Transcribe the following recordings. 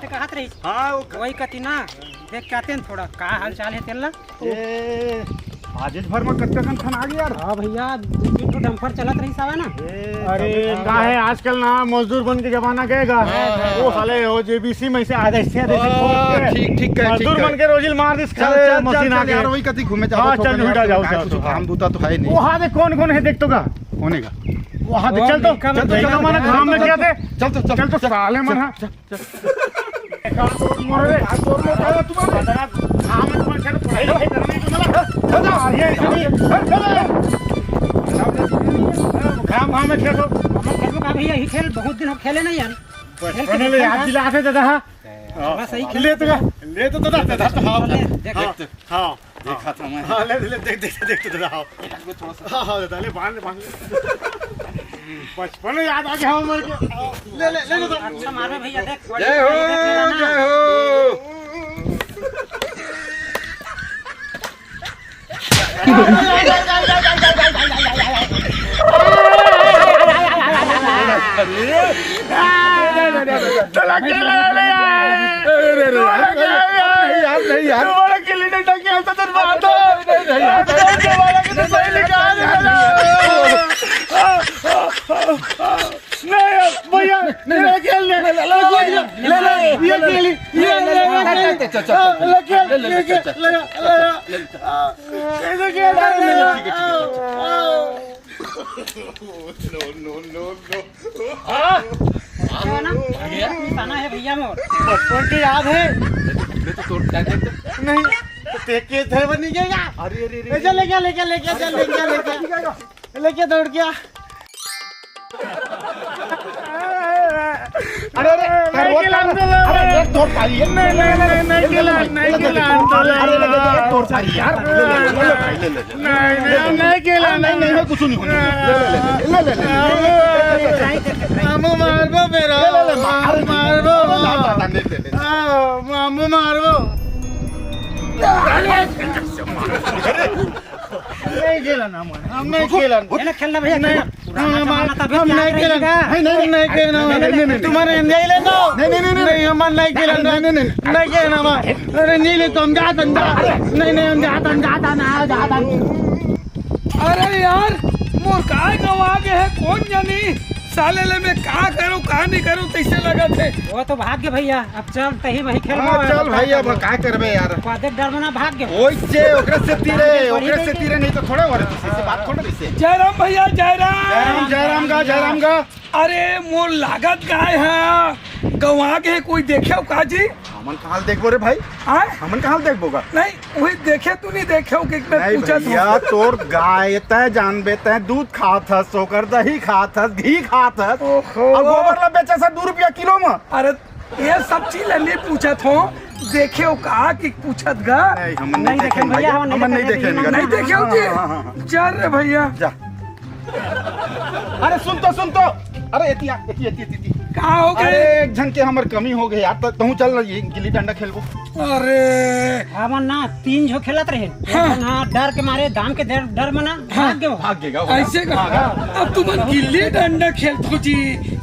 बाटे कहत रही। हाँ वही कती ना देख के आते हैं थोड़ा का हाल चाल है तेला। आज भर में कच्चा खन आ गया यार। हाँ भैया 2-3 तो डंपर चलत रही सावा ना। अरे का है आजकल ना मजदूर बन के जमाना गएगा। वो साले वो जेबीसी में से आधे से ठीक ठीक है मजदूर बन के रोजिल मार दिस चल मशीन आ यार वही कति घूमे जाओ। हाँ चल उठा जाओ काम दूता तो है नहीं। वहाँ देख कौन कौन है देख तो का होने का वहाँ देख चल तो चल माना घाम में क्या थे चल तो साले मन हाँ घाम में खेलो भैया ही खेल बहुत दिन हम खेले नहीं यार। याद दिला से दादा सही ले तो दादा हाँ देखा था मैं। हाँ ले देख दादा हाँ दादा ले बांध बचपन याद आ गया हमारे को ले अच्छा मारो भैया देख। जय हो जय हो। है भैया मोर बचपन की याद है नहीं देख के थे बनी गया। अरे अरे लेके दौड़ गया। अरे अरे तोड़ पाई नहीं कुछ नहीं मामू मारबो मेरा मामू मारबो नहीं खेला ना हम नहीं खेला खेलना भैया हम नहीं खेला नहीं खेला तुम्हारे नहीं लेना नहीं हम नहीं खेला नहीं खेला अरे नहीं ले तुम जाता नहीं हम जाता ना। अरे यार मोर काय गवा के है कौन जानी साले ले में का करूं का नहीं करूं तैसे लगा थे। वो तो भाग गए भैया अब चल तही वही खेल। चल भाई अब का करबे यार। डर बना भाग गए ओए से ओकरे से तीरे नहीं तो थोड़े और से बात थोड़े से। जयराम भैया जयराम जयराम का अरे मोर लागत गाय है गवा के कोई देखे का जी। हमन कहां देखबो रे भाई हमन कहां देखबोगा नहीं वही देखे तू नहीं देखे कि मैं पूछा भैया तोर गाय तय जानबे तय दूध खात हस ओकर दही खात हस घी खात हस और गोबर ला बेचे से 2 रुपया किलो में। अरे ये सब चीज नहीं पूछत हो देखे हो का कि पूछत गा हम नहीं देखे भैया हम नहीं देखे नहीं देखे हो जी। चल रे भैया जा। अरे सुन तो अरे एती का हो गए एक जन के हमर कमी हो गई यार तू चल गिल्ली डंडा खेलबो। अरे हमन ना 3 जो खेलत रहे हाँ डर के मारे दाम के डर मना भाग गएगा ऐसे का अब तुम गिल्ली डंडा खेलतो जी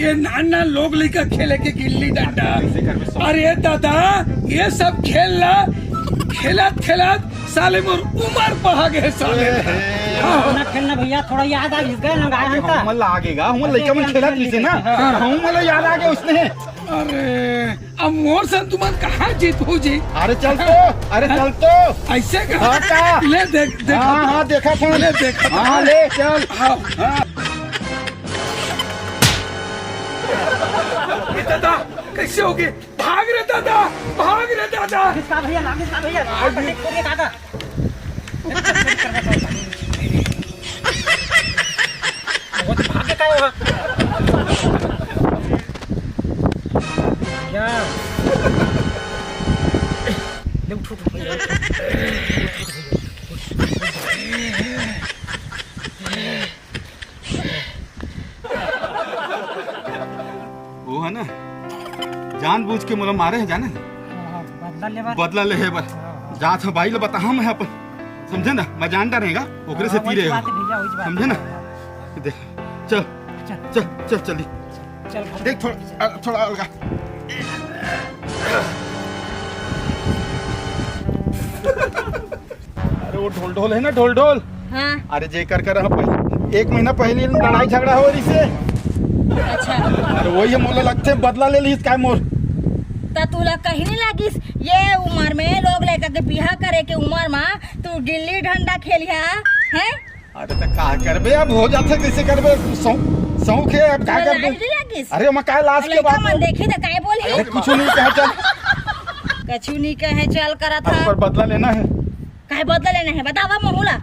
ये नाना लोग लेकर खेले के गिल्ली डंडा। अरे दादा ये सब खेलना खेलत साले मोर उम्र बढ़ा गए साले ना खेलना भैया थोड़ा याद आ गया ना गाय हम हमन लागेगा हमन लइका मन खेलत लिसे ना हमन याद आ गया उसने। अरे अब मोर सन तुम कहाँ जीत हो जी। अरे चल तो ऐसे का ले देख हाँ देखा था ले देखा हाँ ले चल दादा कैसे होगी भाग रे दादा भैया काका वो तो भाग का होगा क्या ले उठो वो है ना जानबूझ के मोला मारे है जाने बदला ले है बस जात है भाई ले बता हम है अपन समझे ना मैं जानता रहेगा ओकरे से तीरे समझे ना देख चल चल चल चल चल देख थोड़ा अलगा अरे वो ढोल ढोल है ना, ढोल ढोल। हाँ अरे जे कर कर हम 1 महीना पहले लड़ाई झगड़ा हो रही से। अच्छा अरे वही मोला लगते बदला ले ली काय मोर। तो तुला कहीं नहीं लागिस ये उम्र में लोग लेकर के बिहा करे के उम्र में तू गिल्ली डंडा खेलिया है? अरे तो का करबे, अब हो जाते कैसे करबे, शौक है अब का करबे। लागिस अरे मैं काय लाश के बात मन देखी तो काय बोली अरे कुछ नहीं कहे चल, कछु नहीं कहे चल करा था। पर बदला लेना है। काय बदला लेना है बतावा महुला।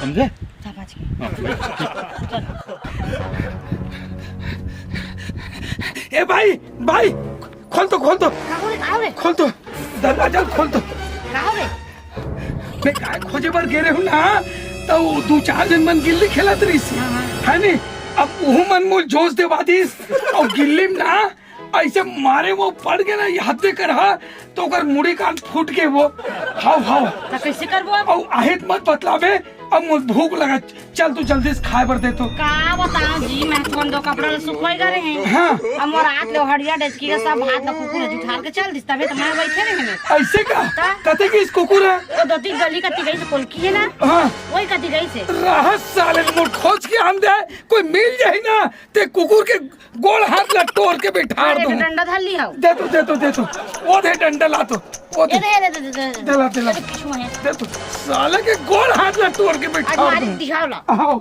समझे? समझ गए। ए भाई भाई खोल तो खोल तो कहाँ रे खोल तो दरवाजा खोल तो। कहाँ रे मैं काय खोजे पर गिरे हूँ ना, तो 2-4 दिन मन गिल्ली खेलत रही सी है नी। अब वो मन मोल जोश दे बादिस और गिल्ली में ना ऐसे मारे वो पड़ गए ना हाथ दे कर हा, तो ओकर मुड़ी कान फूट के वो हाव हाव। तो कैसे करबो अब? और आहेत मत बतलावे, अब मुझे भूख लगा, चल तू जल्दी से खाए बर दे तो। का बताऊं जी, मैं तो दो कपड़ा सुखवाई करे हैं। हाँ अब मोर रात ले हड़िया डेचकी का सब हाथ में कुकुर उठा के चल दिस तबे तो मैं बैठे रहे हैं। ऐसे का कते की इस कुकुर है वो दो तीन गली कती गई से कोलकी है ना, हाँ वही कती गई से। राहत साले मोर खोज के आन दे, कोई मिल जाए ना ते कुकुर के गोड़ हाथ ला तोड़ के बैठा अरे दूं। डंडा धर ली हाउ। दे तो वो दे डंडा ला तो वो दे दे दिला अरे किछु है दे तो साले के गोड़ हाथ ला तोड़ के बैठा अलमारी दूं। दिखाओ ला। आओ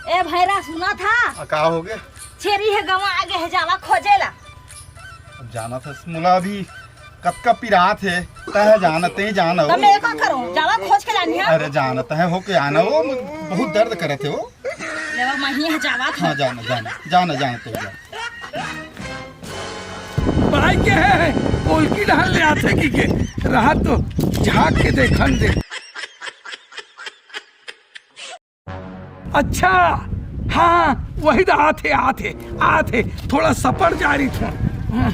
ए भैरा सुना था का हो गया? छेरी है गवा आगे है जाला खोजेला। अब जाना था मुला, अभी कब का पिरात है तह जानते ही जाना तो हो। मैं का करूं, जाला खोज के लानी है। अरे जानता है हो के आना हो, बहुत दर्द करे थे वो। लेवा मही है जावा था। हाँ जाना तो जा। भाई के है उल्की ढाल ले आते की के रहा तो झाँक के देखन दे। अच्छा हाँ वही तो आते थोड़ा सफर जारी था। हाँ।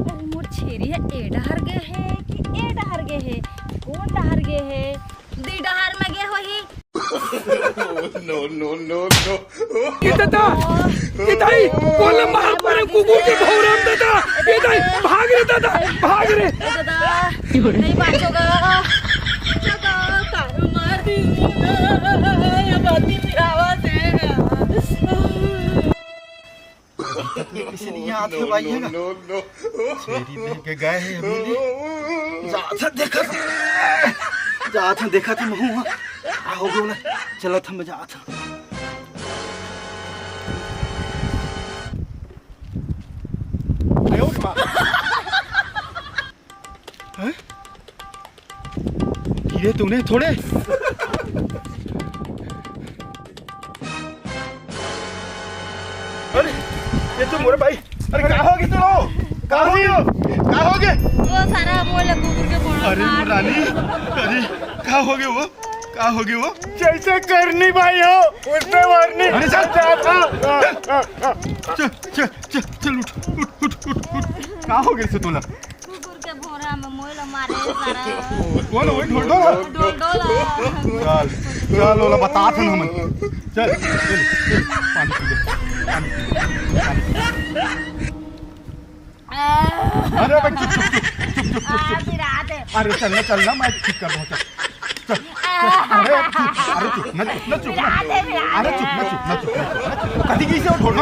मोर छेरी है ए डहर गे है कि ए डहर गे है, कौन डहर गे है? दी डहर में गे होही। ये दाई कोल मार पर कुकुर के भौरम दादा, ये दाई भाग रे दादा नहीं बाचोगा दादा, कारू मार दी ये बाती पिरावा से। इसलिए आते भाई है ना, छेरी देख के गए हैं अभी जाता देखा था महू हो गया ना, चला था मैं जाता। गिरे तूने थोड़े? अरे ये तो मोरे भाई, अरे क्या हो गया तुम? क्या हो गया? वो सारा मोले कुकुर के फोन। अरे रानी, अरे क्या हो गया वो? जैसे करनी भाई हो उसने मारनी। अरे चल उठ। क्या हो गया तुला? कुकुर के भोरा में मोला मारे सारा। कौन हो ढोल डोल चल ओला बता था ना हमन। चल पानी पी अरे भाई चुप। अरे चलना मैं ठीक कर दूँ। अरे चुप कदी की से ढोल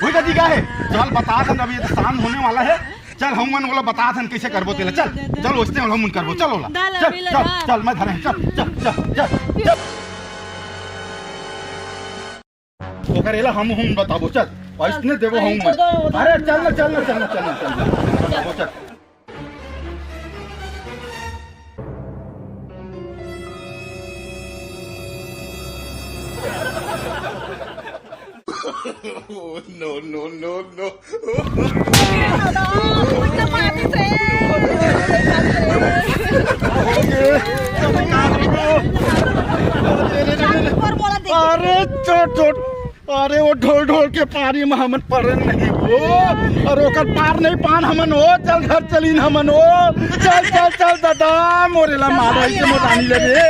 वही कदी का है। चल बता था अभी तो शाम होने वाला है। चल हम मन बोला बता था कैसे करबो तेला। चल उसने हम मन करबो। चल ओला चल मैं धरे। चल ओकर एला हम बताबो। चल इसने देबो हम मन। अरे चल बताबो चल। No. अरे चोट अरे वो ढोल ढोल के पारी में हमन परन नहीं हो और ओकर पार नहीं पान हमन हो। चल घर चली हमन हो। चल चल चल दादा मोरेला मारा के मोदानी लगे।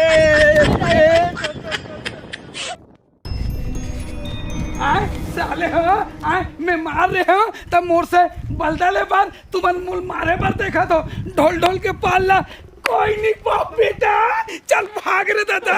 साले हो मैं मार रहे हो तब मोर से बलदाले बार तुमन मूल मारे बार देखा तो ढोल ढोल के पाल ला कोई नहीं बाप बेटा चल भाग रे दादा।